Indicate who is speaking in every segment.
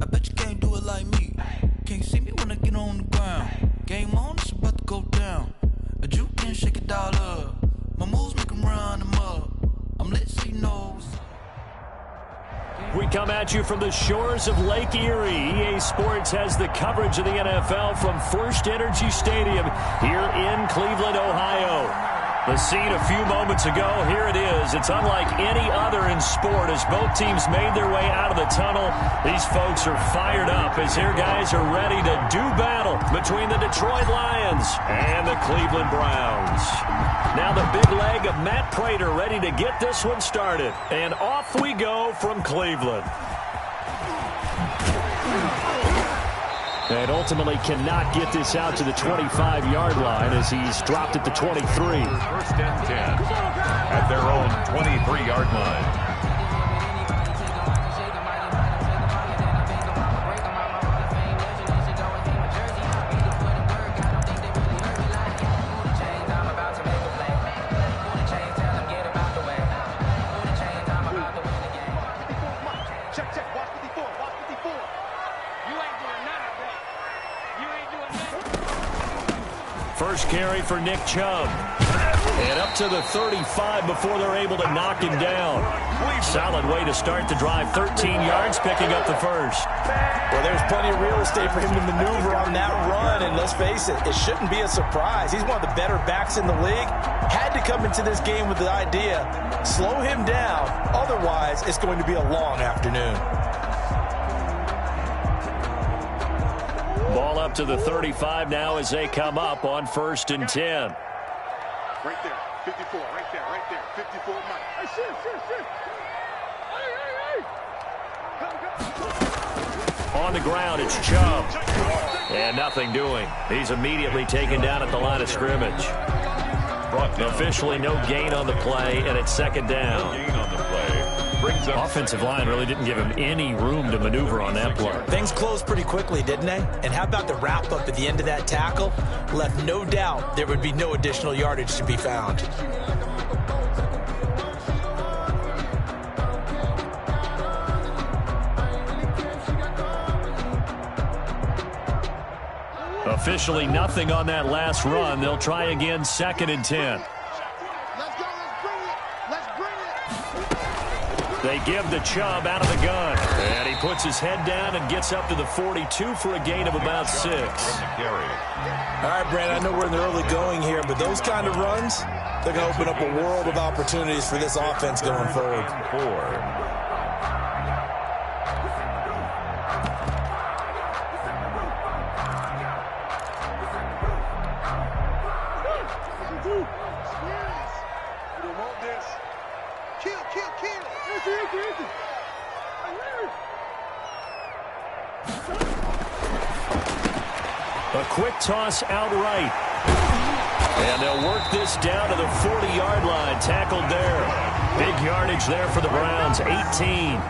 Speaker 1: I bet you can't do it like me. Can't see me when I get on the ground. Game on, it's about to go down. A juke can shake it all up. My moves make them run them up. I'm lit so you know.
Speaker 2: We come at you from the shores of Lake Erie. EA Sports has the coverage of the NFL from First Energy Stadium here in Cleveland, Ohio. The scene a few moments ago, here it is. It's unlike any other in sport as both teams made their way out of the tunnel. These folks are fired up as their guys are ready to do battle between the Detroit Lions and the Cleveland Browns. Now the big leg of Matt Prater ready to get this one started. And off we go from Cleveland. And ultimately cannot get this out to the 25-yard line as he's dropped at the 23.
Speaker 3: First and 10 at their own 23-yard line.
Speaker 2: First carry for Nick Chubb. And up to the 35 before they're able to knock him down. Solid way to start the drive. 13 yards, picking up the first.
Speaker 4: Well, there's plenty of real estate for him to maneuver on that run. And let's face it, it shouldn't be a surprise. He's one of the better backs in the league. Had to come into this game with the idea, slow him down. Otherwise, it's going to be a long afternoon.
Speaker 2: Ball up to the 35 now as they come up on 1st and 10.
Speaker 5: Right there, 54, right there, 54, Mike. Hey, shit. Hey.
Speaker 2: On the ground, it's Chubb. And nothing doing. He's immediately taken down at the line of scrimmage. Officially no gain on the play, and it's 2nd down.
Speaker 3: No gain on the play.
Speaker 2: Offensive line really didn't give him any room to maneuver on that play.
Speaker 4: Things closed pretty quickly, didn't they? And how about the wrap-up at the end of that tackle? Left no doubt there would be no additional yardage to be found.
Speaker 2: Officially nothing on that last run. They'll try again, 2nd and 10. They give the Chubb out of the gun. And he puts his head down and gets up to the 42 for a gain of about 6.
Speaker 4: All right, Brad, I know we're in the early going here, but those kind of runs, they're going to open up a world of opportunities for this offense going forward.
Speaker 3: 4.
Speaker 2: A quick toss outright. And they'll work this down to the 40-yard line. Tackled there. Big yardage there for the Browns, 18.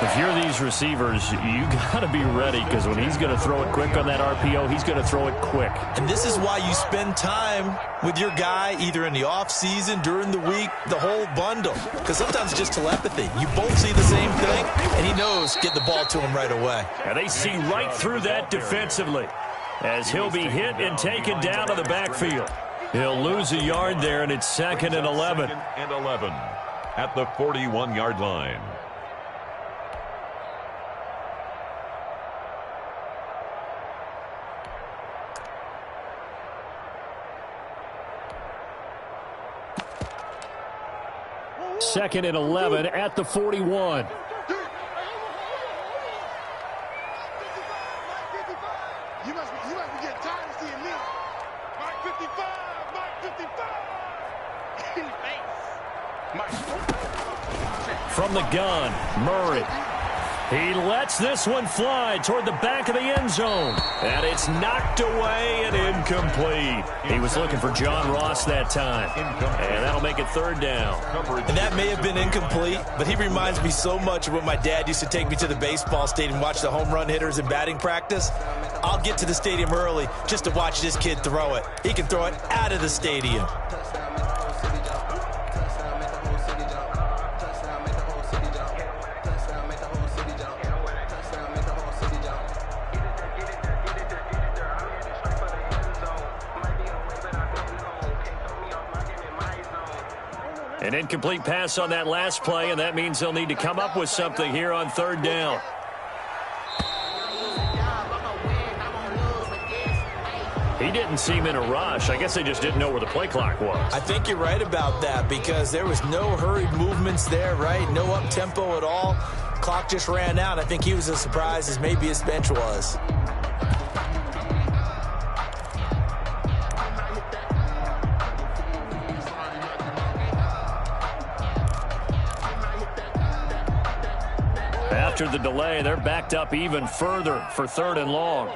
Speaker 2: If you're these receivers, you got to be ready because when he's going to throw it quick on that RPO, he's going to throw it quick.
Speaker 4: And this is why you spend time with your guy either in the offseason, during the week, the whole bundle. Because sometimes it's just telepathy. You both see the same thing, and he knows get the ball to him right away.
Speaker 2: And they see right through that defensively as he'll be hit and taken down to the backfield. He'll lose a yard there, and it's 2nd and 11.
Speaker 3: 2nd and 11 at the 41-yard line.
Speaker 2: Second and 11 at the 41.
Speaker 5: You must be getting tired of seeing me. Mike 55, Mike 55. In the face. Mike.
Speaker 2: From the gun, Murray. He lets this one fly toward the back of the end zone. And it's knocked away and incomplete. He was looking for John Ross that time. And that'll make it 3rd down.
Speaker 4: And that may have been incomplete, but he reminds me so much of when my dad used to take me to the baseball stadium and watch the home run hitters in batting practice. I'll get to the stadium early just to watch this kid throw it. He can throw it out of the stadium.
Speaker 2: An incomplete pass on that last play, and that means they'll need to come up with something here on third down. He didn't seem in a rush. I guess they just didn't know where the play clock was.
Speaker 4: I think you're right about that because there was no hurried movements there, right? No up-tempo at all. Clock just ran out. I think he was as surprised as maybe his bench was.
Speaker 2: After the delay, they're backed up even further for third and long.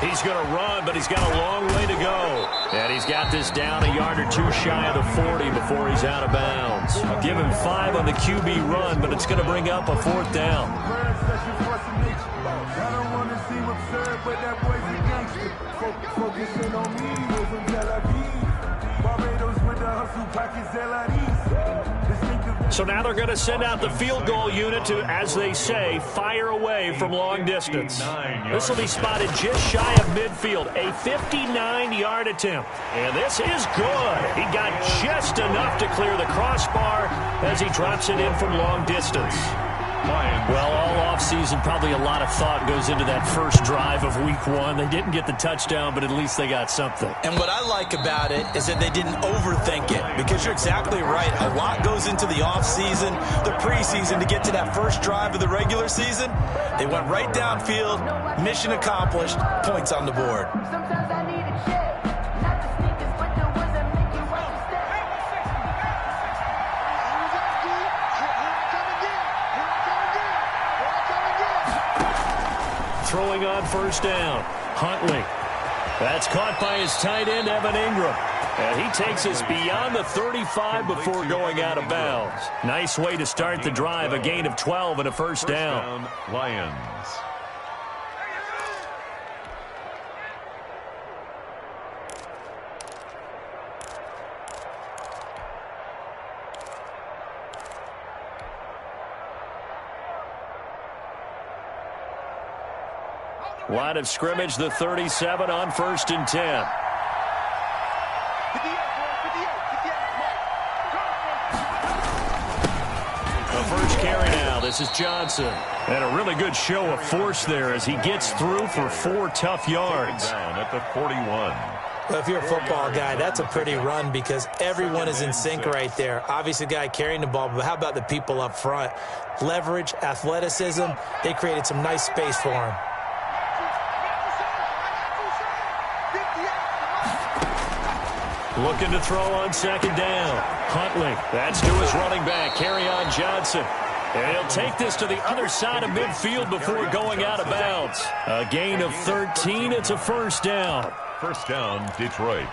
Speaker 2: He's going to run, but he's got a long way to go. And he's got this down a yard or two shy of the 40 before he's out of bounds. Give him 5 on the QB run, but it's going to bring up a fourth down. So now they're going to send out the field goal unit to, as they say, fire away from long distance. This will be spotted just shy of midfield, a 59-yard attempt. And this is good. He got just enough to clear the crossbar as he drops it in from long distance. Well, all offseason, probably a lot of thought goes into that first drive of week 1. They didn't get the touchdown, but at least they got something. And what I like about it is that they didn't overthink it, because you're exactly right. A lot goes into the offseason, the preseason, to get to that first drive of the regular season. They went right downfield, mission accomplished, points on the board. Throwing on first down, Huntley. That's caught by his tight end, Evan Ingram. And he takes us beyond the 35 before going out of bounds. Nice way to start the drive, a gain of 12 and a first down.
Speaker 3: Lions.
Speaker 2: Line of scrimmage, the 37 on 1st and 10. The first carry now. This is Johnson. And a really good show of force there as he gets through for 4 tough yards.
Speaker 3: Down at the 41.
Speaker 4: Well, if you're a football guy, that's a pretty run because everyone is in sync right there. Obviously, the guy carrying the ball, but how about the people up front? Leverage, athleticism, they created some nice space for him.
Speaker 2: Looking to throw on second down. Huntley. That's to his running back, Carrell015's Johnson. And he'll take this to the other side of midfield before going out of bounds. A gain of 13. It's a first down.
Speaker 3: First down, Detroit.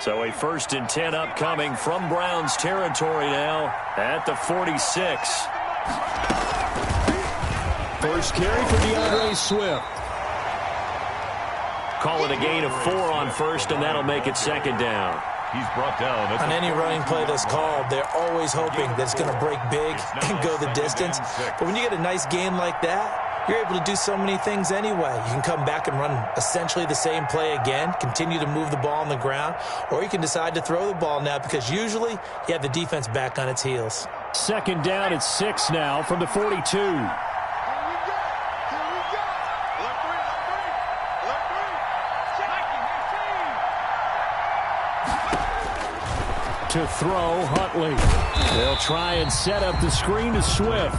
Speaker 2: So a 1st and 10 upcoming from Browns territory now at the 46. First carry for DeAndre Swift. Call it a gain of 4 on 1st, and that'll make it second down.
Speaker 3: He's brought down.
Speaker 4: On any running play that's called, they're always hoping that it's going to break big and go the distance. But when you get a nice gain like that, you're able to do so many things anyway. You can come back and run essentially the same play again, continue to move the ball on the ground, or you can decide to throw the ball now because usually you have the defense back on its heels.
Speaker 2: Second down at 6 now from the 42. To throw, Huntley. They'll try and set up the screen to Swift.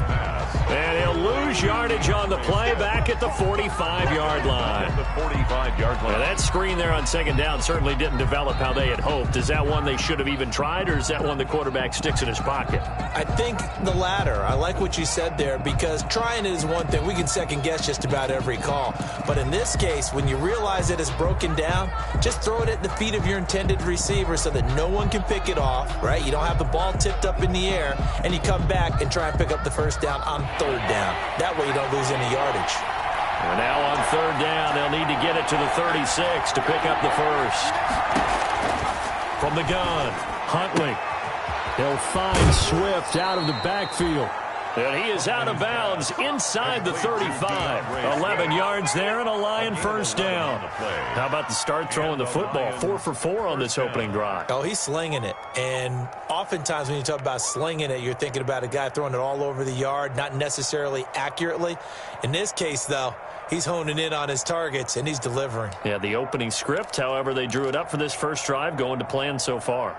Speaker 2: And he'll lose yardage on the play back at the 45-yard line.
Speaker 3: The 45-yard line.
Speaker 2: Now that screen there on second down certainly didn't develop how they had hoped. Is that one they should have even tried, or is that one the quarterback sticks in his pocket?
Speaker 4: I think the latter. I like what you said there because trying it is one thing. We can second-guess just about every call. But in this case, when you realize that it's broken down, just throw it at the feet of your intended receiver so that no one can pick it off, right? You don't have the ball tipped up in the air, and you come back and try and pick up the first down on third down. That way you don't lose any yardage.
Speaker 2: And now on third down, they'll need to get it to the 36 to pick up the first. From the gun, Huntley. He'll find Swift out of the backfield. And he is out of bounds inside the 35. 11 yards there and a Lion first down. How about the start throwing the football? 4 for 4 on this opening drive.
Speaker 4: Oh, he's slinging it. And oftentimes when you talk about slinging it, you're thinking about a guy throwing it all over the yard, not necessarily accurately. In this case, though, he's honing in on his targets, and he's delivering.
Speaker 2: Yeah, the opening script, however, they drew it up for this first drive, going to plan so far.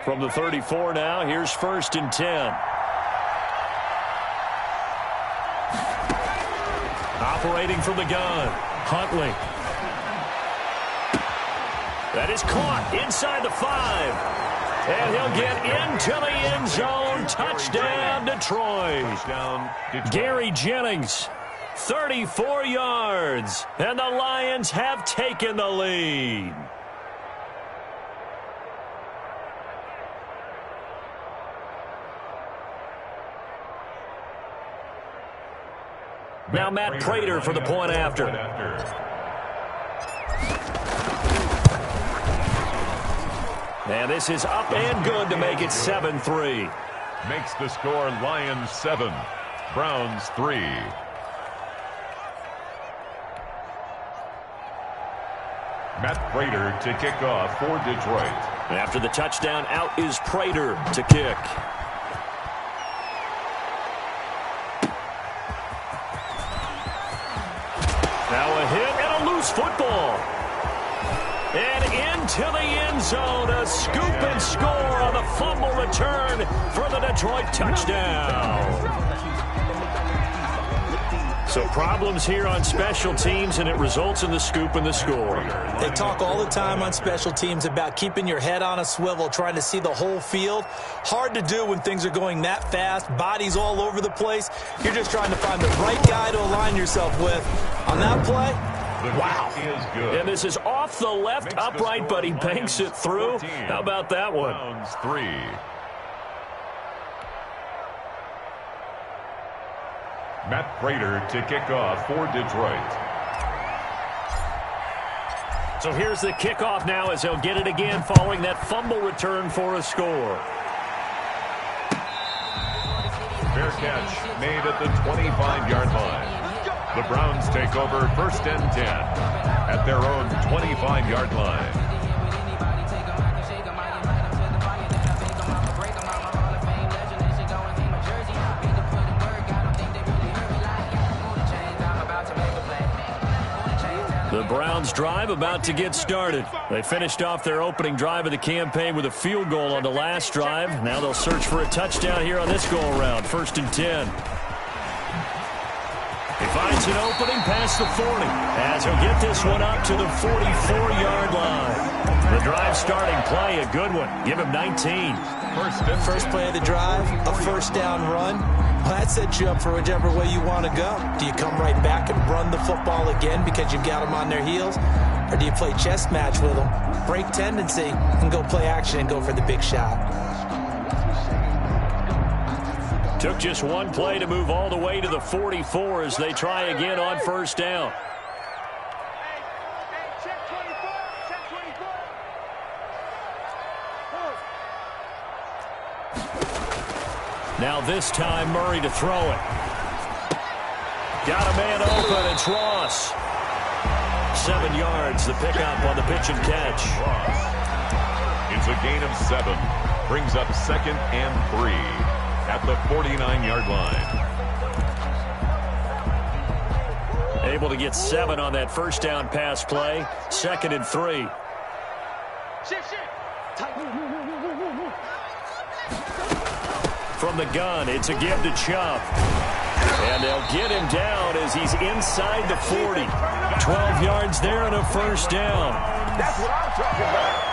Speaker 2: From the 34 now, here's 1st and 10. Operating from the gun, Huntley. That is caught inside the 5. And he'll get into the end zone. Touchdown, Detroit. Gary Jennings, 34 yards. And the Lions have taken the lead. Now Matt Prater for the point after. And this is up and good to make it 7-3.
Speaker 3: Makes the score Lions 7, Browns 3. Matt Prater to kick off for Detroit.
Speaker 2: After the touchdown, out is Prater to kick. Now a hit and a loose football. And into the end zone, a scoop and score on the fumble return for the Detroit touchdown. So problems here on special teams, and it results in the scoop and the score.
Speaker 4: They talk all the time on special teams about keeping your head on a swivel, trying to see the whole field. Hard to do when things are going that fast, bodies all over the place. You're just trying to find the right guy to align yourself with. On that play, wow.
Speaker 2: And this is off the left upright, but he banks it through. How about that one?
Speaker 3: Browns 3. Matt Prater to kick off for Detroit.
Speaker 2: So here's the kickoff now as they'll get it again following that fumble return for a score.
Speaker 3: Fair catch made at the 25-yard line. The Browns take over 1st and 10 at their own 25-yard line.
Speaker 2: The Browns drive about to get started. They finished off their opening drive of the campaign with a field goal on the last drive. Now they'll search for a touchdown here on this go-around. 1st and 10. He finds an opening past the 40 as he'll get this one up to the 44-yard line. The drive starting play, a good one. Give him 19.
Speaker 4: First play of the drive, a first down run. Well, that sets you up for whichever way you want to go. Do you come right back and run the football again because you've got them on their heels? Or do you play chess match with them, break tendency, and go play action and go for the big shot?
Speaker 2: Took just one play to move all the way to the 44 as they try again on first down. Now this time Murray to throw it. Got a man open. It's Ross. 7 yards, the pickup on the pitch and catch.
Speaker 3: It's a gain of 7. Brings up 2nd and 3 at the 49-yard line.
Speaker 2: Able to get 7 on that first down pass play. 2nd and 3. From the gun, it's a give to Chubb. And they'll get him down as he's inside the 40. 12 yards there and a first down.
Speaker 3: That's what I'm talking about.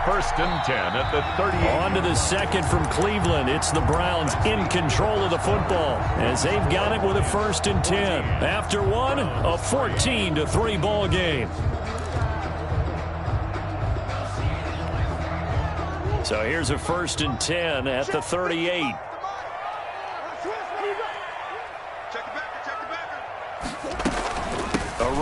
Speaker 3: 1st and 10 at the 38.
Speaker 2: On to the second from Cleveland. It's the Browns in control of the football as they've got it with a 1st and 10. After one, a 14-3 ball game. So here's a 1st and 10 at the 38.
Speaker 5: Check it back.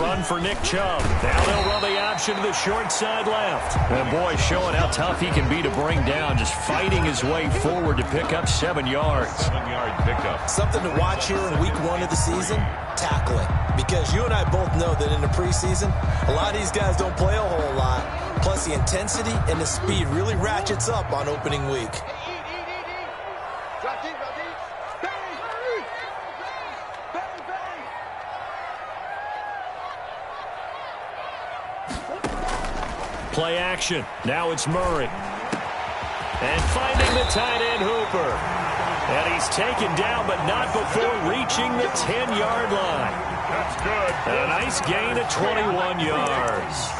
Speaker 2: run for Nick Chubb. Now they'll run the option to the short side left. And boy, showing how tough he can be to bring down, just fighting his way forward to pick up 7 yards.
Speaker 3: 7-yard pickup.
Speaker 4: Something to watch here in week 1 of the season, tackling. Because you and I both know that in the preseason, a lot of these guys don't play a whole lot. Plus the intensity and the speed really ratchets up on opening week.
Speaker 2: Play action. Now it's Murray. And finding the tight end Hooper. And he's taken down, but not before reaching the 10-yard line.
Speaker 3: That's good.
Speaker 2: A nice gain of 21 yards.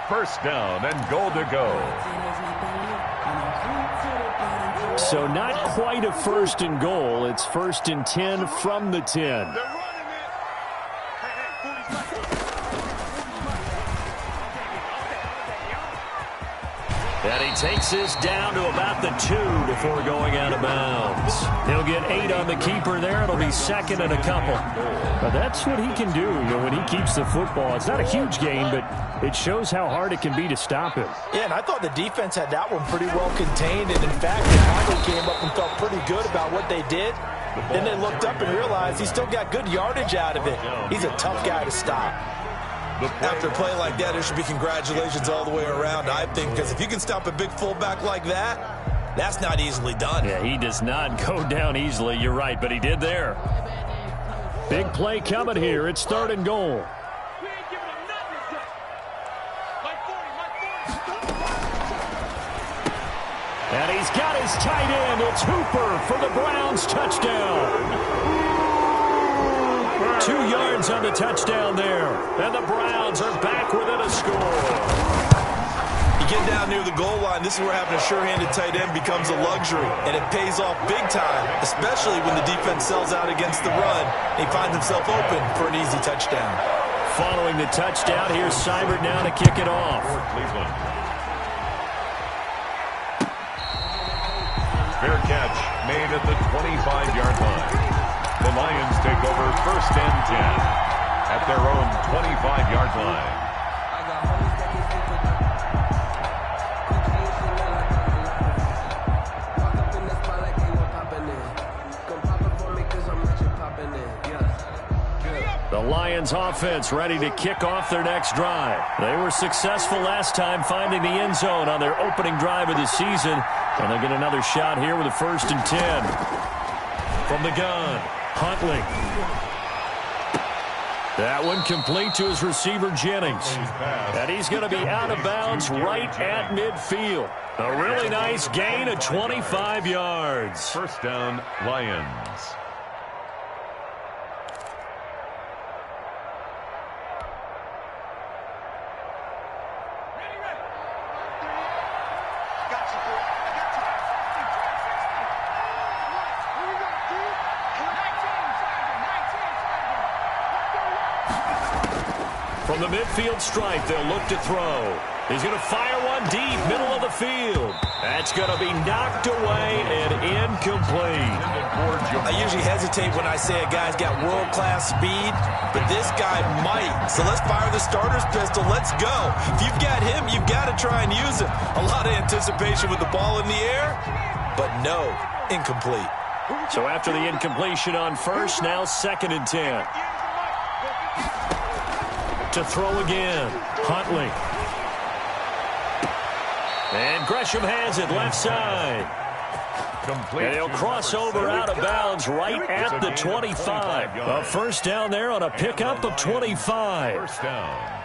Speaker 3: First down and goal to go.
Speaker 2: So not quite a first and goal. It's 1st and 10 from the 10. And he takes this down to about the 2 before going out of bounds. He'll get 8 on the keeper there. It'll be 2nd and a couple. But that's what he can do, when he keeps the football. It's not a huge gain, but it shows how hard it can be to stop him.
Speaker 4: Yeah, and I thought the defense had that one pretty well contained. And in fact, Chicago came up and felt pretty good about what they did. Then they looked up and realized he still got good yardage out of it. He's a tough guy to stop. After a play like that, there should be congratulations all the way around, I think, because if you can stop a big fullback like that, that's not easily done.
Speaker 2: Yeah, he does not go down easily. You're right, but he did there. Big play coming here. It's 3rd and goal. And he's got his tight end. It's Hooper for the Browns touchdown. 2 yards on the touchdown there. And the Browns are back within a score.
Speaker 4: You get down near the goal line, this is where having a sure-handed tight end becomes a luxury. And it pays off big time, especially when the defense sells out against the run. He finds himself open for an easy touchdown.
Speaker 2: Following the touchdown, here's Seibert now to kick it off.
Speaker 3: Fair catch made at the 25-yard line. The Lions take over 1st and 10 at their own 25-yard line.
Speaker 2: The Lions offense ready to kick off their next drive. They were successful last time finding the end zone on their opening drive of the season. And they'll get another shot here with a 1st and 10. From the gun, Huntley. That one complete to his receiver, Jennings. And he's going to be out of bounds right at midfield. A really nice gain of 25 yards.
Speaker 3: First down, Lions.
Speaker 2: From the midfield stripe, they'll look to throw. He's going to fire one deep, middle of the field. That's going to be knocked away and incomplete.
Speaker 4: I usually hesitate when I say a guy's got world-class speed, but this guy might. So let's fire the starter's pistol. Let's go. If you've got him, you've got to try and use him. A lot of anticipation with the ball in the air, but no, incomplete.
Speaker 2: So after the incompletion on first, now 2nd and 10. To throw again, Huntley. And Gresham has it left side. And he'll cross over out of bounds right at the 25. A first down there on a pickup of 25.
Speaker 3: First down.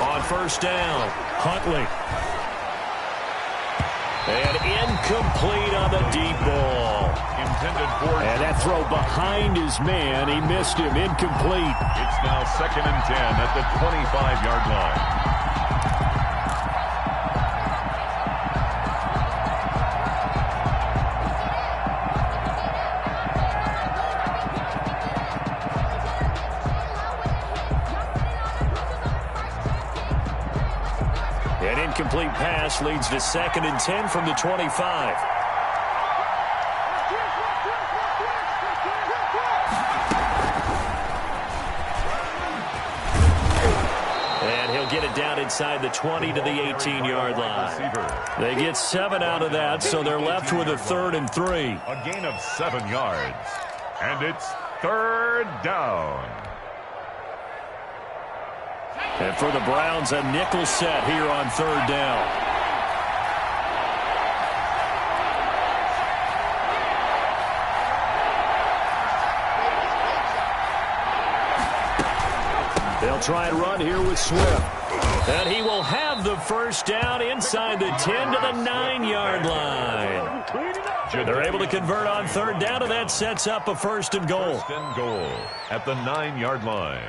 Speaker 2: On first down, Huntley. And incomplete on the deep ball.
Speaker 3: Intended for.
Speaker 2: And that throw behind his man. He missed him. Incomplete.
Speaker 3: It's now 2nd and 10 at the 25-yard line.
Speaker 2: incomplete pass leads to 2nd and 10 from the 25. And he'll get it down inside the 20 to the 18-yard line. They get 7 out of that, so they're left with a 3rd and 3.
Speaker 3: A gain of 7 yards. And it's 3rd down.
Speaker 2: And for the Browns, a nickel set here on 3rd down. They'll try and run here with Swift. And he will have the 1st down inside the 10 to the 9-yard line. They're able to convert on 3rd down, and that sets up a 1st and goal.
Speaker 3: 1st and goal at the 9-yard line.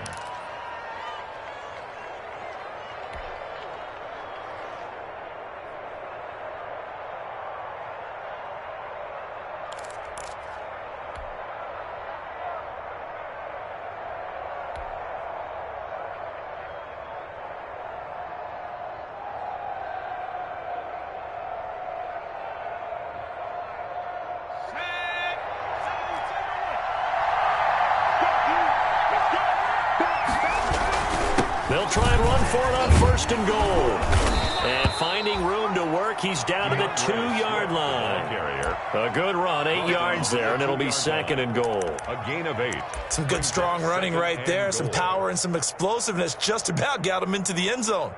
Speaker 2: They'll try and run for it on 1st and goal. And finding room to work, he's down to the 2-yard line. A good run, 8 yards there, and it'll be 2nd and goal.
Speaker 3: A gain of 8.
Speaker 4: Some good strong running right there. Some power and some explosiveness just about got him into the end zone.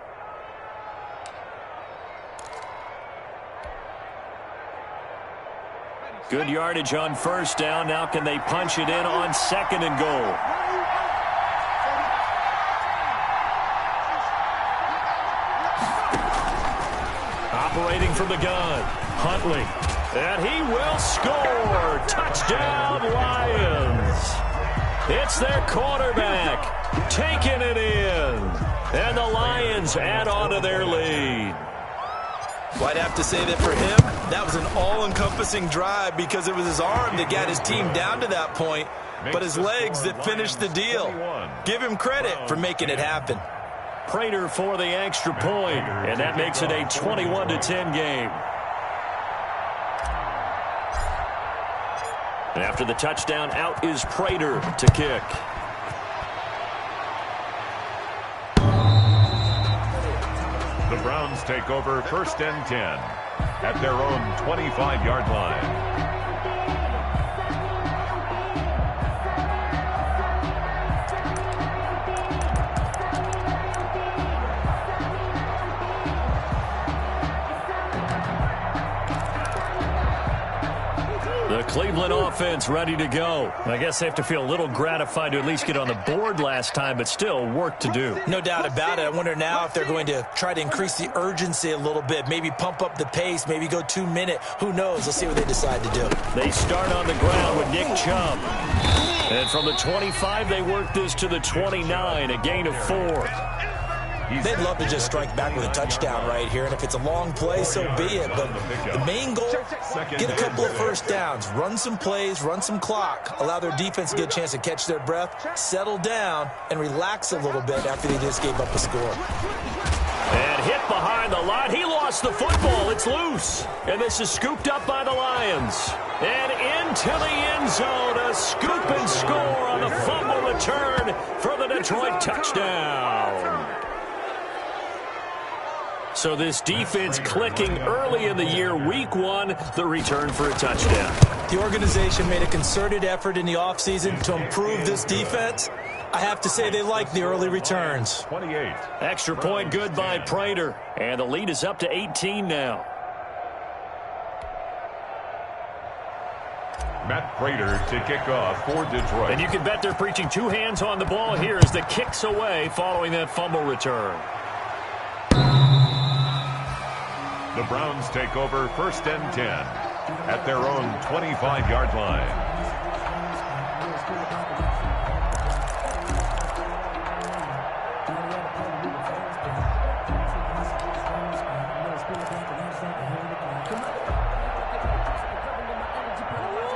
Speaker 2: Good yardage on 1st down. Now can they punch it in on 2nd and goal? Operating from the gun, Huntley. And he will score. Touchdown, Lions. It's their quarterback taking it in. And the Lions add on to their lead.
Speaker 4: Well, I'd have to say that for him, that was an all-encompassing drive because it was his arm that got his team down to that point, but his legs that finished the deal. Give him credit for making it happen.
Speaker 2: Prater for the extra point, and that makes it a 21-10 game. After the touchdown, out is Prater to kick.
Speaker 3: The Browns take over 1st and 10 at their own 25-yard line.
Speaker 2: The Cleveland offense ready to go. I guess they have to feel a little gratified to at least get on the board last time, but still work to do.
Speaker 4: No doubt about it. I wonder now if they're going to try to increase the urgency a little bit, maybe pump up the pace, maybe go 2-minute. Who knows? Let's see what they decide to do.
Speaker 2: They start on the ground with Nick Chubb. And from the 25, they work this to the 29, a gain of 4.
Speaker 4: They'd love to just strike back with a touchdown right here, and if it's a long play, so be it. But the main goal, get a couple of 1st downs, run some plays, run some clock, allow their defense to get a chance to catch their breath, settle down, and relax a little bit after they just gave up a score.
Speaker 2: And hit behind the line. He lost the football. It's loose. And this is scooped up by the Lions. And into the end zone, a scoop and score on the fumble return for the Detroit touchdown. So this defense clicking early in the year, week 1, the return for a touchdown.
Speaker 4: The organization made a concerted effort in the offseason to improve this defense. I have to say they like the early returns.
Speaker 3: 28.
Speaker 2: Extra point good by Prater. And the lead is up to 18 now.
Speaker 3: Matt Prater to kick off for Detroit.
Speaker 2: And you can bet they're preaching 2 hands on the ball here as the kick's away following that fumble return.
Speaker 3: The Browns take over 1st and 10 at their own 25-yard line.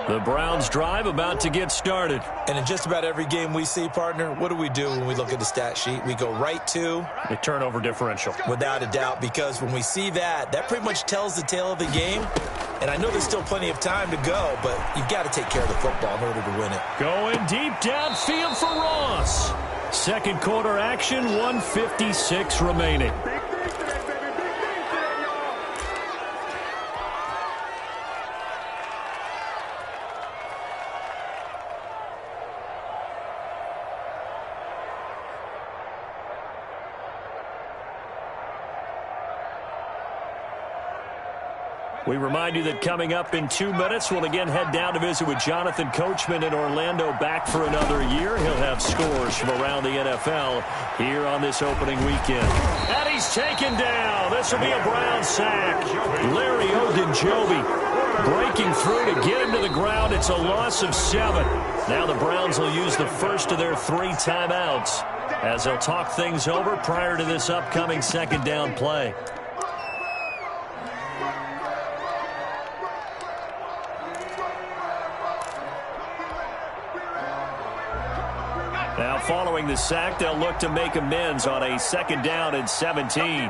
Speaker 2: The Browns drive about to get started.
Speaker 4: And in just about every game we see, partner, what do we do when we look at the stat sheet? We go right to
Speaker 2: the turnover differential.
Speaker 4: Without a doubt, because when we see that pretty much tells the tale of the game. And I know there's still plenty of time to go, but you've got to take care of the football in order to win it.
Speaker 2: Going deep downfield for Ross. Second quarter action, 1:56 remaining. We remind you that coming up in 2 minutes, we'll again head down to visit with Jonathan Coachman in Orlando, back for another year. He'll have scores from around the NFL here on this opening weekend. And he's taken down. This will be a Brown sack. Larry Ogunjobi breaking through to get him to the ground. It's a loss of 7. Now the Browns will use the first of their 3 timeouts as they'll talk things over prior to this upcoming second down play. Now, following the sack, they'll look to make amends on a second down and 17.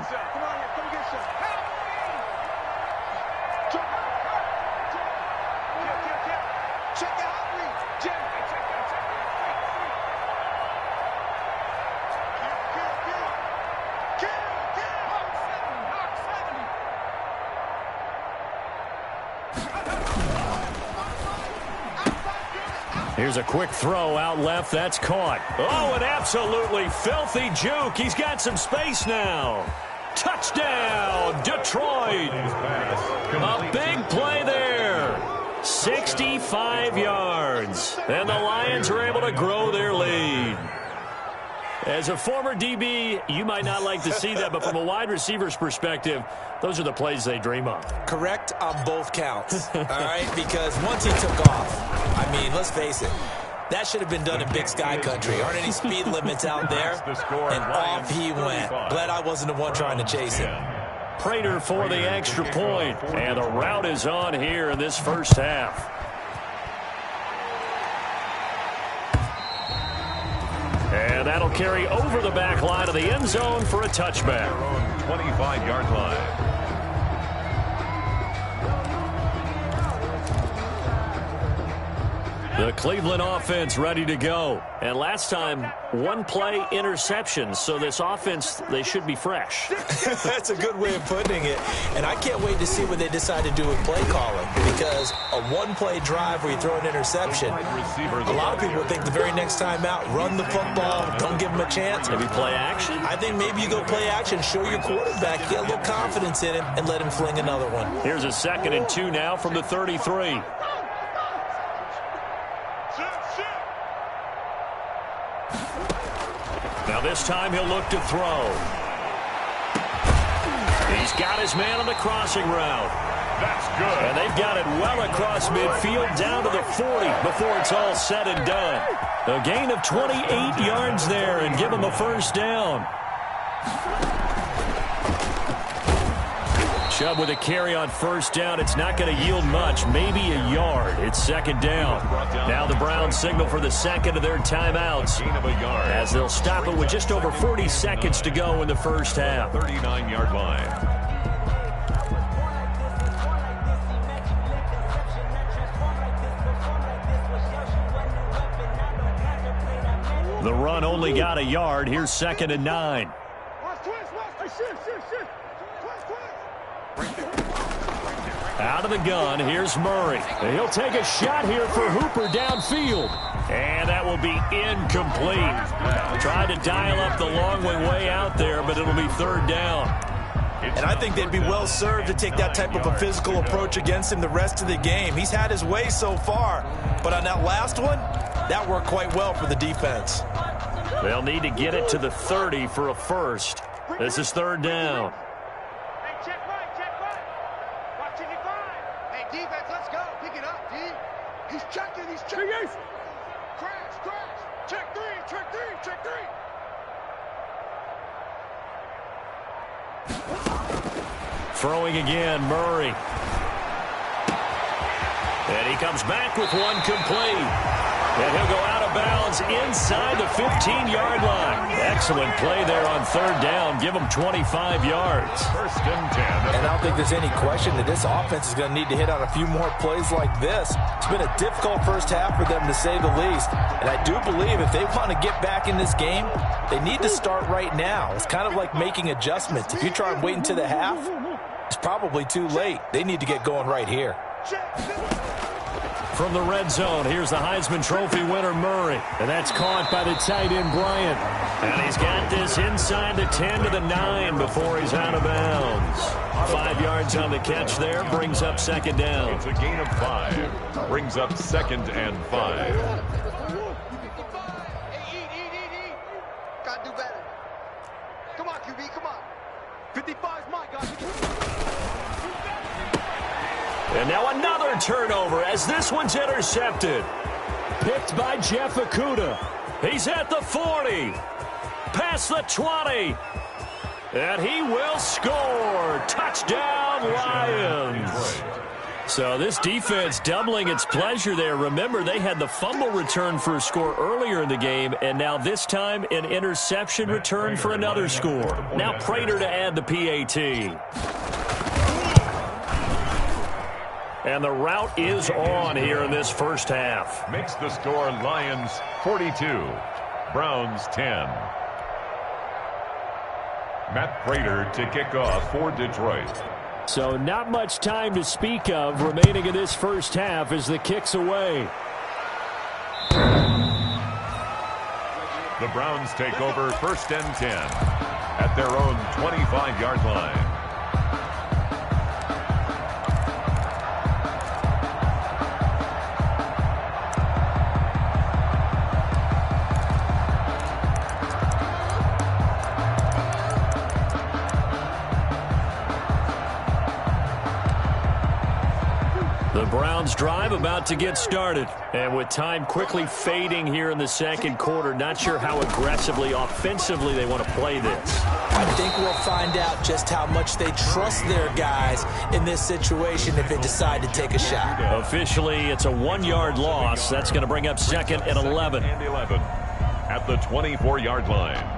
Speaker 2: Here's a quick throw out left. That's caught. Oh, an absolutely filthy juke. He's got some space now. Touchdown, Detroit. A big play there. 65 yards. And the Lions are able to grow their lead. As a former DB, you might not like to see that, but from a wide receiver's perspective, those are the plays they dream of.
Speaker 4: Correct on both counts, all right? Because once he took off, I mean, let's face it, that should have been done in Big Sky Country. Aren't any speed limits out there? And off he went. Glad I wasn't the one trying to chase him.
Speaker 2: Prater for the extra point, and the route is on here in this first half. And that'll carry over the back line of the end zone for a touchback.
Speaker 3: 25-yard line.
Speaker 2: The Cleveland offense ready to go. And last time, 1 play interception. So this offense, they should be fresh.
Speaker 4: That's a good way of putting it. And I can't wait to see what they decide to do with play calling. Because a 1-play drive where you throw an interception, a lot of people think the very next time out, run the football, don't give them a chance.
Speaker 2: Maybe play action?
Speaker 4: I think maybe you go play action, show your quarterback, get a little confidence in him, and let him fling another one.
Speaker 2: Here's a 2nd and 2 now from the 33. Now this time he'll look to throw. He's got his man on the crossing route.
Speaker 3: That's good.
Speaker 2: And they've got it well across midfield down to the 40 before it's all said and done. A gain of 28 yards there and give him a first down. Chubb with a carry on first down. It's not going to yield much, maybe a yard. It's second down. Now the Browns signal for the second of their timeouts as they'll stop it with just over 40 seconds to go in the first half.
Speaker 3: 39-yard line.
Speaker 2: The run only got a yard. Here's 2nd and 9. Out of the gun, here's Murray. He'll take a shot here for Hooper downfield. And that will be incomplete. Tried to dial up the long way out there, but it'll be 3rd down.
Speaker 4: And I think they'd be well served to take that type of a physical approach against him the rest of the game. He's had his way so far, but on that last one, that worked quite well for the defense.
Speaker 2: They'll need to get it to the 30 for a first. This is 3rd down.
Speaker 5: He's checking. Crash. Check three.
Speaker 2: Throwing again, Murray. And he comes back with one complete. And he'll go out of bounds inside the 15-yard line. Excellent play there on third down. Give him 25 yards.
Speaker 3: First and 10.
Speaker 4: And I don't think there's any question that this offense is going to need to hit on a few more plays like this. It's been a difficult first half for them, to say the least. And I do believe if they want to get back in this game, they need to start right now. It's kind of like making adjustments. If you try and wait until the half, it's probably too late. They need to get going right here.
Speaker 2: From the red zone, here's the Heisman Trophy winner, Murray. And that's caught by the tight end, Bryant. And he's got this inside the 10 to the 9 before he's out of bounds. 5 yards on the catch there, brings up second down.
Speaker 3: It's a gain of 5. Brings up second and 5.
Speaker 5: Hey, gotta do better. Come on, QB, come on. 55 is my guy.
Speaker 2: And now another turnover as this one's intercepted. Picked by Jeff Okudah. He's at the 40. Past the 20. And he will score. Touchdown, Lions. So this defense doubling its pleasure there. Remember, they had the fumble return for a score earlier in the game, and now this time an interception return for another score. Now Prater to add the PAT. And the route is on here in this first half.
Speaker 3: Makes the score Lions 42, Browns 10. Matt Prater to kick off for Detroit.
Speaker 2: So not much time to speak of remaining in this first half as the kick's away.
Speaker 3: The Browns take over first and 10 at their own 25-yard line.
Speaker 2: The Browns drive about to get started. And with time quickly fading here in the second quarter, not sure how aggressively, offensively they want to play this.
Speaker 4: I think we'll find out just how much they trust their guys in this situation if they decide to take a shot.
Speaker 2: Officially, it's a 1-yard loss. That's going to bring up second and 11.
Speaker 3: And 11 at the 24-yard line.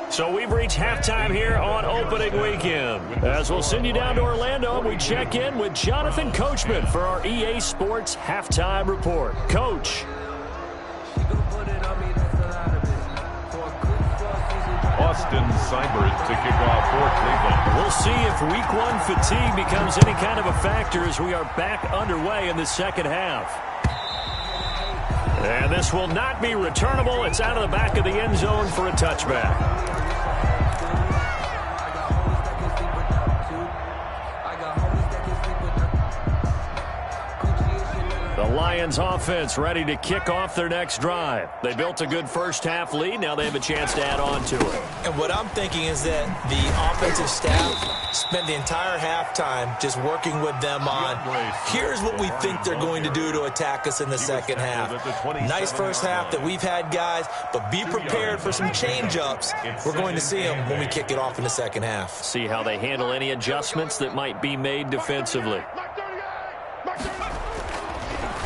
Speaker 2: So we've reached halftime here on opening weekend. As we'll send you down to Orlando, we check in with Jonathan Coachman for our EA Sports Halftime Report. Coach.
Speaker 3: Austin Seibert to kick off for Cleveland.
Speaker 2: We'll see if week one fatigue becomes any kind of a factor as we are back underway in the second half. And this will not be returnable. It's out of the back of the end zone for a touchback. The Lions offense ready to kick off their next drive. They built a good first half lead. Now they have a chance to add on to it.
Speaker 4: And what I'm thinking is that the offensive staff spent the entire halftime just working with them on, here's what we think they're going to do to attack us in the second half. Nice first half that we've had, guys, but be prepared for some change-ups. We're going to see them when we kick it off in the second half.
Speaker 2: See how they handle any adjustments that might be made defensively.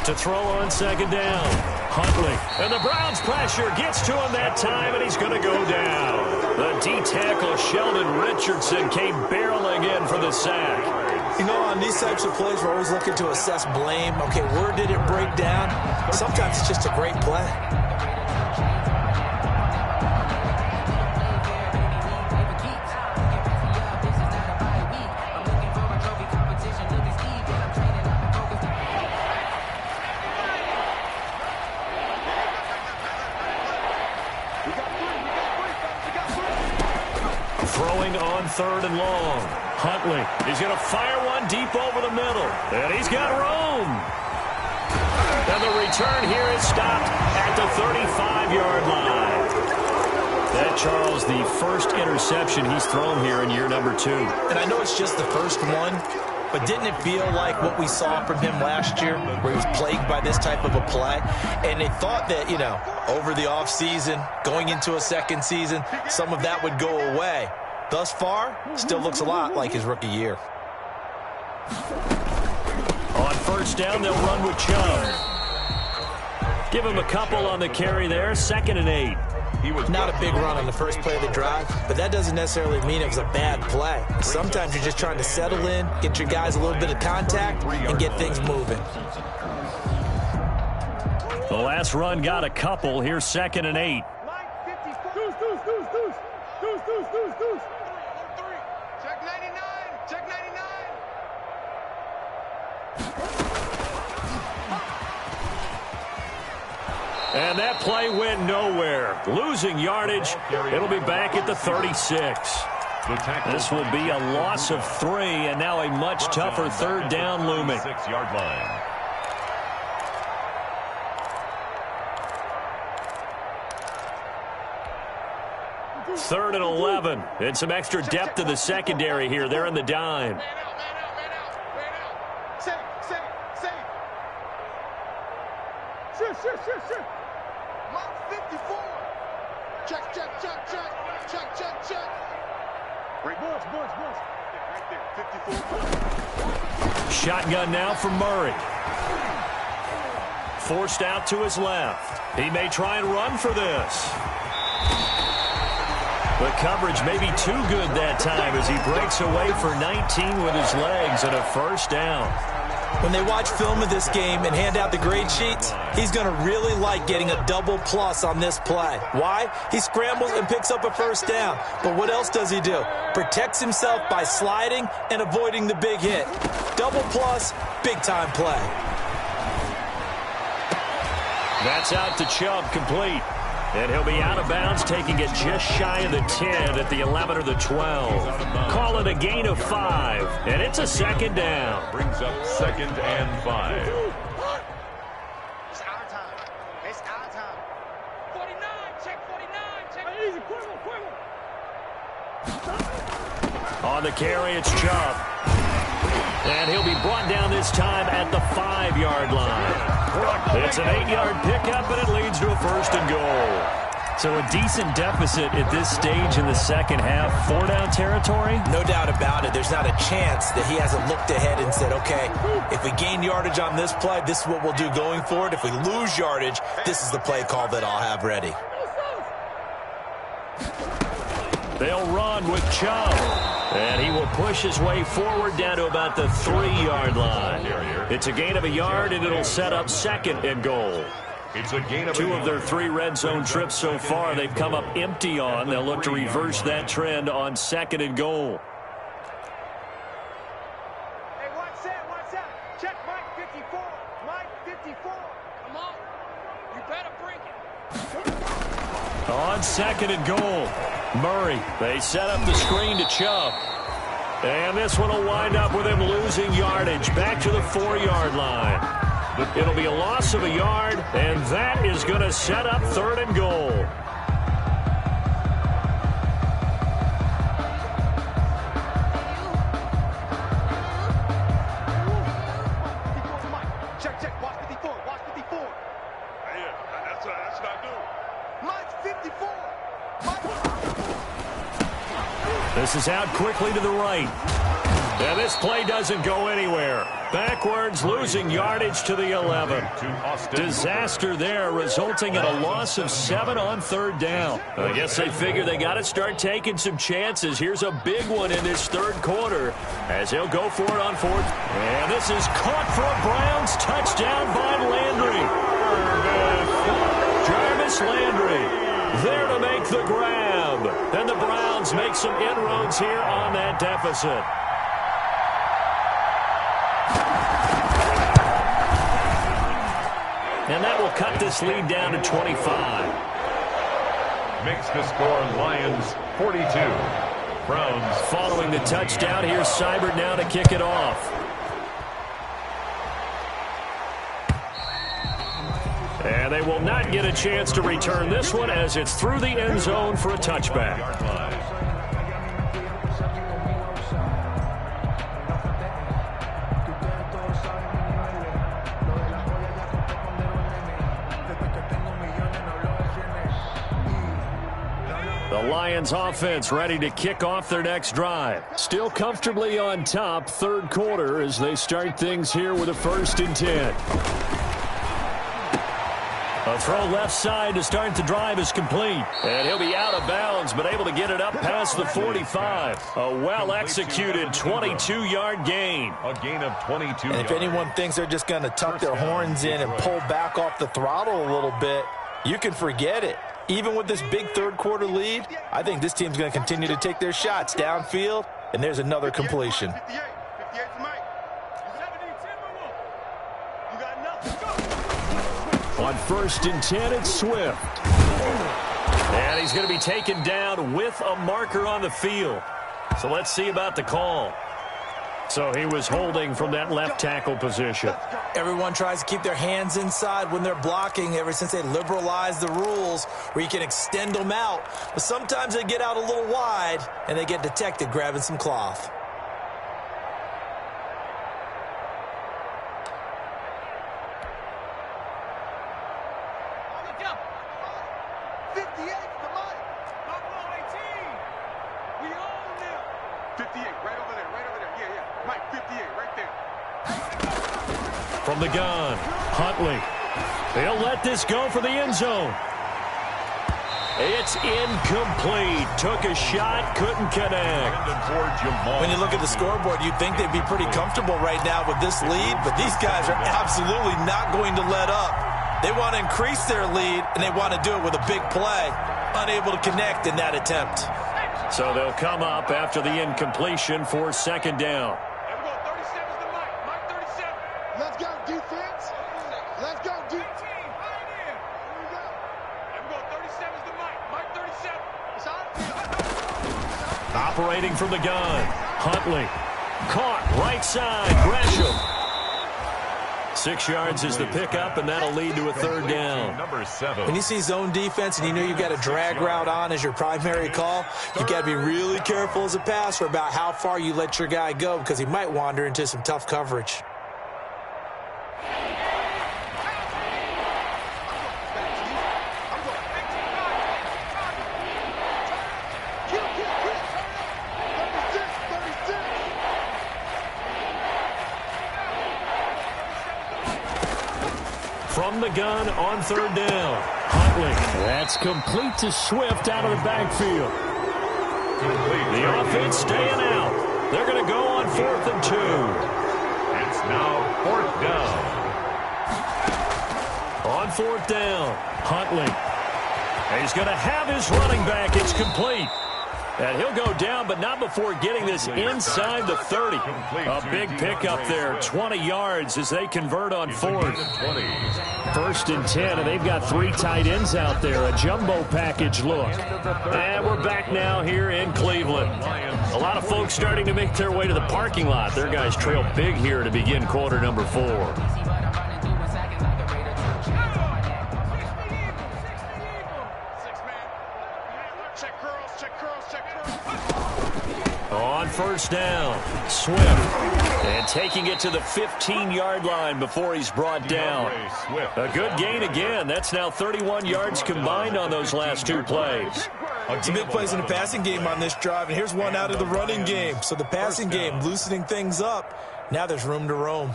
Speaker 2: To throw on second down. Huntley. And the Browns pressure gets to him that time, and he's going to go down. The D-tackle Sheldon Richardson came barreling in for the sack.
Speaker 4: You know, on these types of plays, we're always looking to assess blame. Okay, where did it break down? Sometimes it's just a great play.
Speaker 2: Throwing on third and long. Huntley. He's going to fire one deep over the middle. And he's got room. And the return here is stopped at the 35-yard line. That, Charles, the first interception he's thrown here in year number 2.
Speaker 4: And I know it's just the first one, but didn't it feel like what we saw from him last year, where he was plagued by this type of a play? And they thought that, you know, over the offseason, going into a second season, some of that would go away. Thus far, still looks a lot like his rookie year.
Speaker 2: On first down, they'll run with Chubb. Give him a couple on the carry there, 2nd and 8.
Speaker 4: Not a big run on the first play of the drive, but that doesn't necessarily mean it was a bad play. Sometimes you're just trying to settle in, get your guys a little bit of contact, and get things moving.
Speaker 2: The last run got a couple. Here's 2nd and 8.
Speaker 5: Check 99. Check 99.
Speaker 2: And that play went nowhere. Losing yardage. It'll be back at the 36. This will be a loss of 3, and now a much tougher 3rd down looming.
Speaker 3: 6-yard line.
Speaker 2: Third and 11. And some extra depth in the secondary here. They're in the dime.
Speaker 5: Man out. Safe. Shoot. Mark 54. Check. Great. Boys. Right there, 54.
Speaker 2: Shotgun now from Murray. Forced out to his left. He may try and run for this. The coverage may be too good that time as he breaks away for 19 with his legs and a first down.
Speaker 4: When they watch film of this game and hand out the grade sheets, he's going to really like getting a double plus on this play. Why? He scrambles and picks up a first down. But what else does he do? Protects himself by sliding and avoiding the big hit. Double plus, big-time play.
Speaker 2: That's out to Chubb, complete. And he'll be out of bounds, taking it just shy of the 10 at the 11 or the 12. Call it a gain of 5, and it's a 2nd down.
Speaker 3: Brings up 2nd and 5.
Speaker 5: It's our time. 49. Check 49. Check. Easy.
Speaker 2: On the carry, it's Chubb. And he'll be brought down this time at the 5-yard line. It's an 8-yard pickup, and it leads to a 1st and goal. So a decent deficit at this stage in the second half. 4-down territory?
Speaker 4: No doubt about it. There's not a chance that he hasn't looked ahead and said, okay, if we gain yardage on this play, this is what we'll do going forward. If we lose yardage, this is the play call that I'll have ready.
Speaker 2: They'll run with Chubb. And he will push his way forward down to about the 3-yard line. It's a gain of a yard, and it'll set up 2nd and goal.
Speaker 3: It's a gain of
Speaker 2: 2 of their 3 red zone trips so far they've come up empty on. They'll look to reverse that trend on 2nd and goal.
Speaker 5: Hey, watch out. Check Mike 54. Come on. You better bring it.
Speaker 2: On 2nd and goal, Murray. They set up the screen to Chubb. And this one will wind up with him losing yardage back to the 4-yard line. It'll be a loss of a yard, and that is going to set up 3rd and goal.
Speaker 5: Check. Watch 54. Yeah, that's what I do. Mike 54.
Speaker 2: This is out quickly to the right. And this play doesn't go anywhere. Backwards, losing yardage to the 11. Disaster there, resulting in a loss of 7 on 3rd down. I guess they figure they got to start taking some chances. Here's a big one in this 3rd quarter as they'll go for it on 4th. And this is caught for a Browns touchdown by Landry. Jarvis Landry there to make the grab. And the Browns make some inroads here on that deficit. And that will cut this lead down to 25.
Speaker 3: Makes the score Lions 42. Browns.
Speaker 2: Following the touchdown, here's Seibert now to kick it off. And they will not get a chance to return this one as it's through the end zone for a touchback. The Lions offense ready to kick off their next drive. Still comfortably on top, third quarter, as they start things here with a 1st and 10. A throw left side to start the drive is complete. And he'll be out of bounds, but able to get it up past the 45. A well-executed 22-yard gain.
Speaker 3: A gain of 22
Speaker 4: And if anyone thinks they're just going to tuck their horns in and pull back off the throttle a little bit, you can forget it. Even with this big third-quarter lead, I think this team's going to continue to take their shots downfield, and there's another completion.
Speaker 2: On 1st and 10, it's Swift. And he's going to be taken down with a marker on the field. So let's see about the call. So he was holding from that left tackle position.
Speaker 4: Everyone tries to keep their hands inside when they're blocking ever since they liberalized the rules where you can extend them out. But sometimes they get out a little wide and they get detected grabbing some cloth.
Speaker 2: From the gun, Huntley. They'll let this go for the end zone. It's incomplete. Took a shot, couldn't connect.
Speaker 4: When you look at the scoreboard, you'd think they'd be pretty comfortable right now with this lead, but these guys are absolutely not going to let up. They want to increase their lead, and they want to do it with a big play. Unable to connect in that attempt.
Speaker 2: So they'll come up after the incompletion for 2nd down.
Speaker 5: Let's go, defense. Let's go, defense.
Speaker 2: Operating from the gun, Huntley. Caught, right side, Gresham. 6 yards is the pickup, and that'll lead to a 3rd down.
Speaker 3: Number 7.
Speaker 4: When you see zone defense and you know you've got a drag route on as your primary call, you've got to be really careful as a passer about how far you let your guy go because he might wander into some tough coverage.
Speaker 2: From the gun on 3rd down. Huntley. That's complete to Swift out of the backfield. The offense staying out. They're going to go on 4th and 2.
Speaker 3: It's now 4th down.
Speaker 2: On 4th down, Huntley. He's going to have his running back. It's complete. And he'll go down, but not before getting this inside the 30. A big pickup there, 20 yards as they convert on 4th. 1st and 10, and they've got 3 tight ends out there, a jumbo package look. And we're back now here in Cleveland. A lot of folks starting to make their way to the parking lot. Their guys trail big here to begin quarter number 4. On 1st down, Swift. And taking it to the 15-yard line before he's brought down. A good gain again. That's now 31 yards combined on those last 2 plays.
Speaker 4: Some big plays in the passing game on this drive, and here's one out of the running game. So the passing game loosening things up. Now there's room to roam.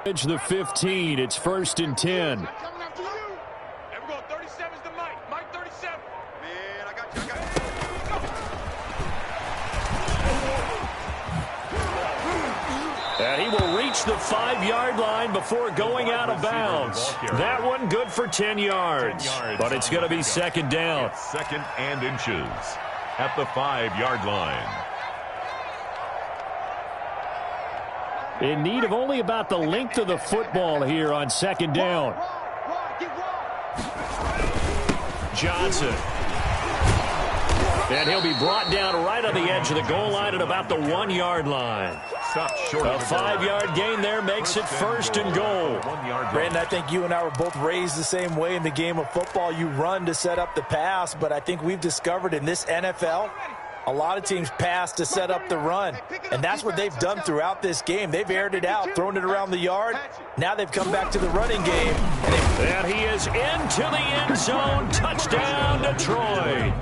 Speaker 2: The 15, it's 1st and 10. And he will reach the 5-yard line before going out of bounds. That one good for 10 yards, but it's going to be 2nd down.
Speaker 3: 2nd and inches at the 5-yard line.
Speaker 2: In need of only about the length of the football here on 2nd down. Johnson. And he'll be brought down right on the edge of the goal line at about the 1-yard line.
Speaker 3: stopped short.
Speaker 2: A 5-yard gain there makes it first and goal.
Speaker 4: Brandon, I think you and I were both raised the same way in the game of football. You run to set up the pass, but I think we've discovered in this NFL, a lot of teams pass to set up the run, and that's what they've done throughout this game. They've aired it out, thrown it around the yard. Now they've come back to the running game.
Speaker 2: And he is into the end zone. Touchdown, Detroit.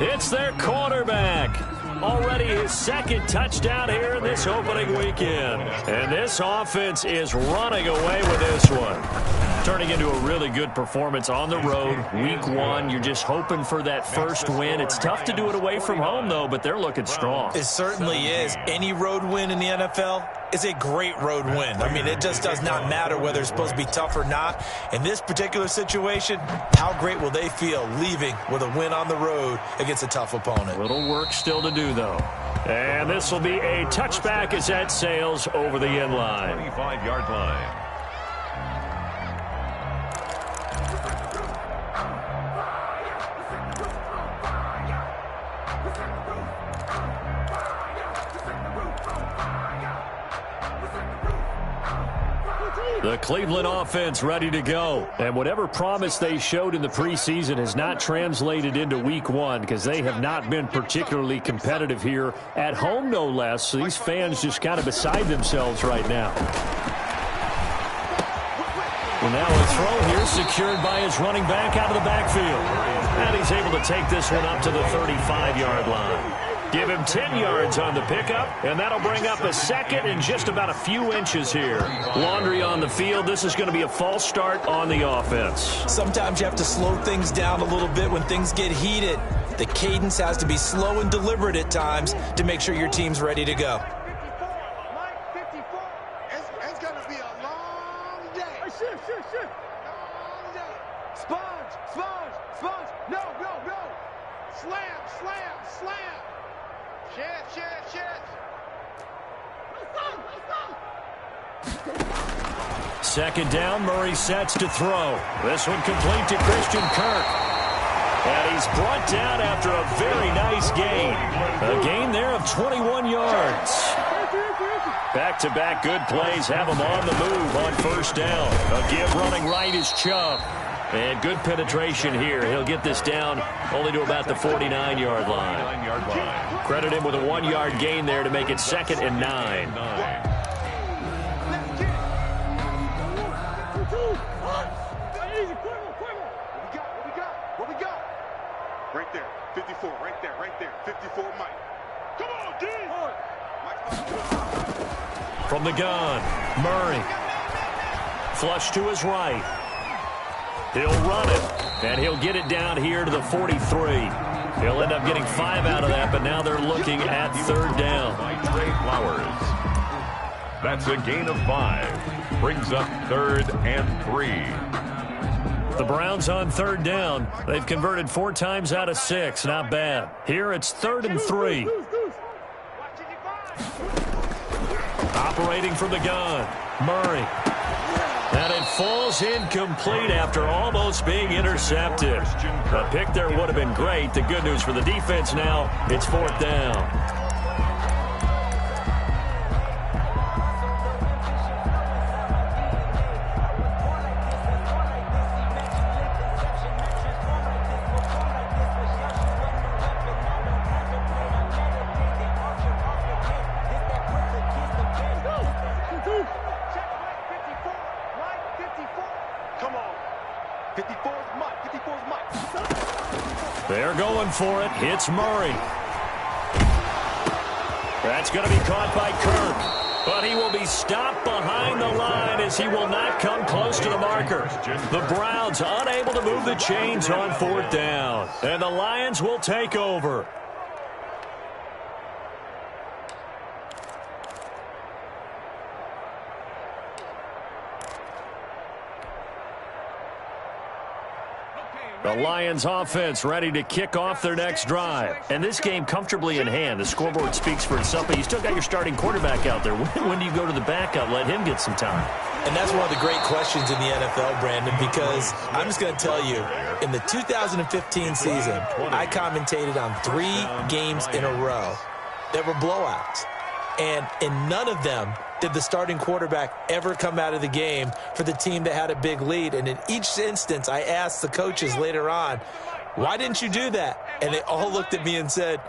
Speaker 2: It's their quarterback. Already his second touchdown here in this opening weekend. And this offense is running away with this one. Turning into a really good performance on the road. Week 1, you're just hoping for that first win. It's tough to do it away from home, though, but they're looking strong.
Speaker 4: It certainly is. Any road win in the NFL is a great road win. I mean, it just does not matter whether it's supposed to be tough or not. In this particular situation, how great will they feel leaving with a win on the road against a tough opponent?
Speaker 2: Little work still to do, though. And this will be a touchback as that sails over the end line.
Speaker 3: 25-yard line.
Speaker 2: The Cleveland offense ready to go. And whatever promise they showed in the preseason has not translated into week 1 because they have not been particularly competitive here at home, no less. So these fans just kind of beside themselves right now. Well, now a throw here secured by his running back out of the backfield. And he's able to take this one up to the 35-yard line. Give him 10 yards on the pickup, and that'll bring up a second and just about a few inches here. Laundry on the field. This is going to be a false start on the offense. Sometimes you have to slow things down a little bit when things get heated. The cadence has to be slow and deliberate at times to make sure your team's ready to go.
Speaker 5: It's going to be a long day. Long day. Sponge. No. Slam. Shed.
Speaker 2: Second down, Murray sets to throw. This one complete to Christian Kirk. And he's brought down after a very nice gain. A gain there of 21 yards. Back-to-back good plays have him on the move on first down. A give running right is Chubb. And good penetration here. He'll get this down only to about the 49-yard line. Credit him with a 1-yard gain there to make it 2nd and 9.
Speaker 5: What we got? Right there. 54, right there. 54, Mike. Come on, D!
Speaker 2: From the gun, Murray. Flush to his right. He'll run it, and he'll get it down here to the 43. He'll end up getting 5 out of that, but now they're looking at 3rd down.
Speaker 3: By Trey Flowers. That's a gain of 5. Brings up 3rd and 3.
Speaker 2: The Browns on 3rd down. They've converted 4 times out of 6. Not bad. Here it's 3rd and 3. Operating from the gun, Murray. And it falls incomplete after almost being intercepted. A pick there would have been great. The good news for the defense now, it's 4th down. They're going for it. It's Murray. That's going to be caught by Kirk. But he will be stopped behind the line as he will not come close to the marker. The Browns unable to move the chains on 4th down. And the Lions will take over. The Lions offense ready to kick off their next drive. And this game comfortably in hand. The scoreboard speaks for itself, but you still got your starting quarterback out there. When do you go to the backup? Let him get some time.
Speaker 4: And that's one of the great questions in the NFL, Brandon, because I'm just going to tell you, in the 2015 season, I commentated on 3 games in a row that were blowouts. And in none of them did the starting quarterback ever come out of the game for the team that had a big lead. And in each instance, I asked the coaches later on, why didn't you do that? And they all looked at me and said,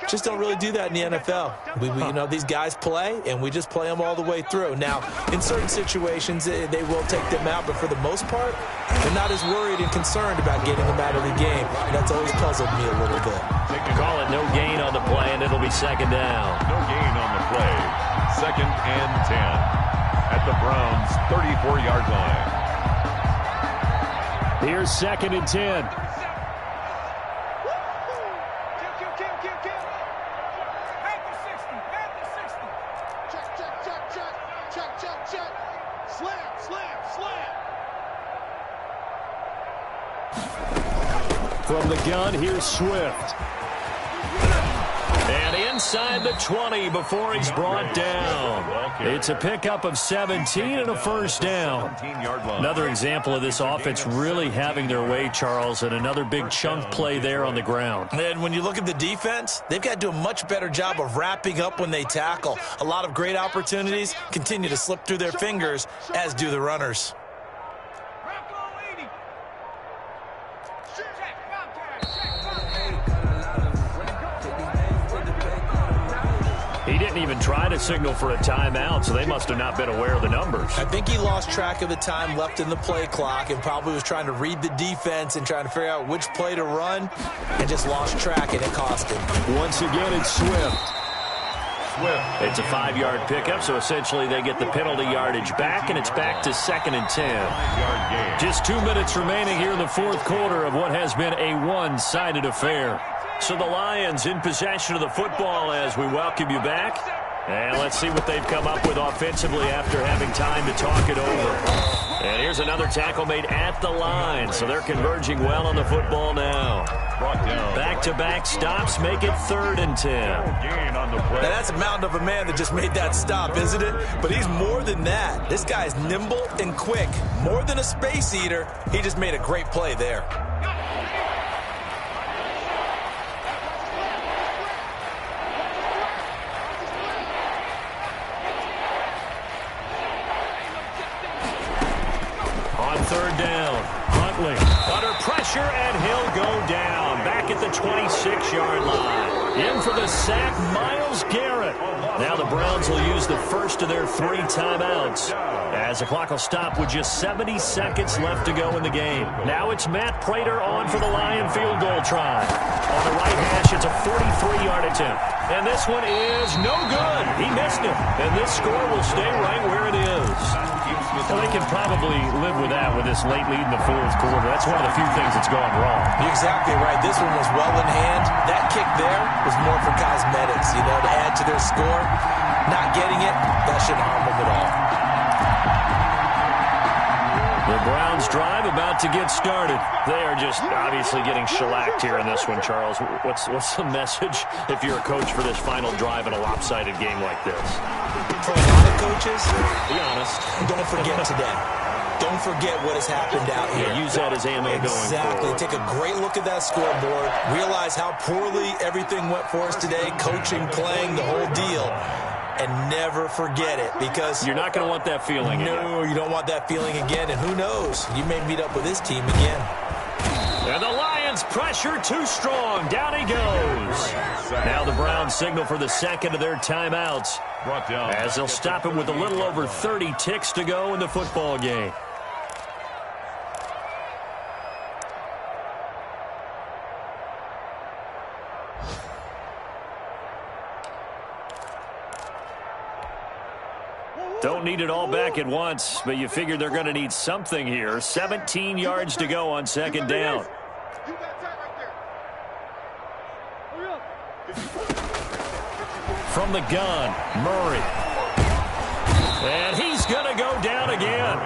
Speaker 4: just don't really do that in the NFL. You know, these guys play, and we just play them all the way through. Now, in certain situations, they will take them out, but for the most part, they're not as worried and concerned about getting them out of the game. And that's always puzzled me a little bit.
Speaker 2: Call it no gain on the play, and it'll be second down.
Speaker 3: No gain on the play. 2nd and 10 at the Browns' 34-yard line.
Speaker 2: Here's 2nd and 10. From the gun, here's Swift. And inside the 20 before he's brought down. It's a pickup of 17 and a first down. Another example of this offense really having their way, Charles, and another big chunk play there on the ground.
Speaker 4: And when you look at the defense, they've got to do a much better job of wrapping up when they tackle. A lot of great opportunities continue to slip through their fingers, as do the runners.
Speaker 2: He didn't even try to signal for a timeout, so they must have not been aware of the numbers.
Speaker 4: I think he lost track of the time left in the play clock and probably was trying to read the defense and trying to figure out which play to run and just lost track, and it cost him.
Speaker 2: Once again, it's Swift. It's a 5-yard pickup, so essentially they get the penalty yardage back, and it's back to 2nd and 10. Just 2 minutes remaining here in the fourth quarter of what has been a one-sided affair. So the Lions in possession of the football as we welcome you back. And let's see what they've come up with offensively after having time to talk it over. And here's another tackle made at the line, so they're converging well on the football now. Back-to-back stops make it 3rd and 10.
Speaker 4: Now that's a mountain of a man that just made that stop, isn't it? But he's more than that. This guy's nimble and quick. More than a space eater, he just made a great play there.
Speaker 2: Third down. Huntley under pressure, and he'll go down. Back at the 26-yard line. In for the sack, Myles Garrett. Now the Browns will use the first of their 3 timeouts, as the clock will stop with just 70 seconds left to go in the game. Now it's Matt Prater on for the Lion field goal try. On the right hash, it's a 43-yard attempt. And this one is no good. He missed it. And this score will stay right where it is. Well, they can probably live with that with this late lead in the fourth quarter. That's one of the few things that's gone wrong.
Speaker 4: You're exactly right. This one was well in hand. That kick there was more for cosmetics, you know, to add to their score. Not getting it, that shouldn't harm them at all.
Speaker 2: The Browns drive about to get started. They are just obviously getting shellacked here in this one, Charles. What's the message if you're a coach for this final drive in a lopsided game like this?
Speaker 4: For a lot of coaches,
Speaker 2: be honest,
Speaker 4: don't forget today. Don't forget what has happened out here.
Speaker 2: Use that as ammo going forward.
Speaker 4: Exactly. Take a great look at that scoreboard. Realize how poorly everything went for us today. Coaching, playing, the whole deal. And never forget it, because
Speaker 2: you're not going to want that feeling again.
Speaker 4: No, you don't want that feeling again. And who knows? You may meet up with this team again.
Speaker 2: And the Lions pressure too strong. Down he goes. Now the Browns signal for the second of their timeouts, as they'll stop it with a little over 30 ticks to go in the football game. Don't need it all back at once, but you figure they're going to need something here. 17 yards to go on second down. From the gun, Murray. And he's going to go down again.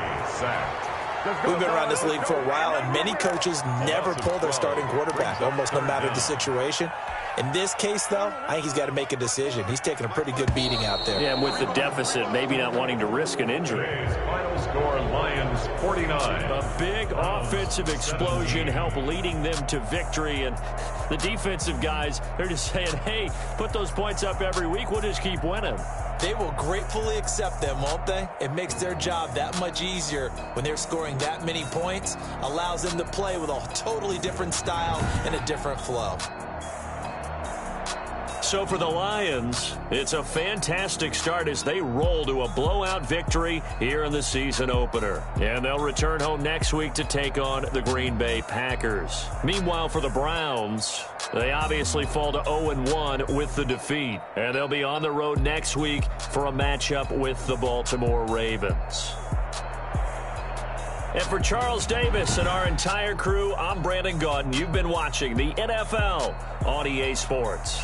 Speaker 4: We've been around this league for a while, and many coaches never pull their starting quarterback, almost no matter the situation. In this case, though, I think he's got to make a decision. He's taking a pretty good beating out there.
Speaker 2: Yeah, and with the deficit, maybe not wanting to risk an injury.
Speaker 3: score Lions 49.
Speaker 2: A big offensive explosion helped leading them to victory. And the defensive guys, they're just saying, hey, put those points up every week. We'll just keep winning.
Speaker 4: They will gratefully accept them, won't they? It makes their job that much easier when they're scoring that many points. Allows them to play with a totally different style and a different flow.
Speaker 2: So for the Lions, it's a fantastic start as they roll to a blowout victory here in the season opener. And they'll return home next week to take on the Green Bay Packers. Meanwhile, for the Browns, they obviously fall to 0-1 with the defeat. And they'll be on the road next week for a matchup with the Baltimore Ravens. And for Charles Davis and our entire crew, I'm Brandon Gaudin. You've been watching the NFL on EA Sports.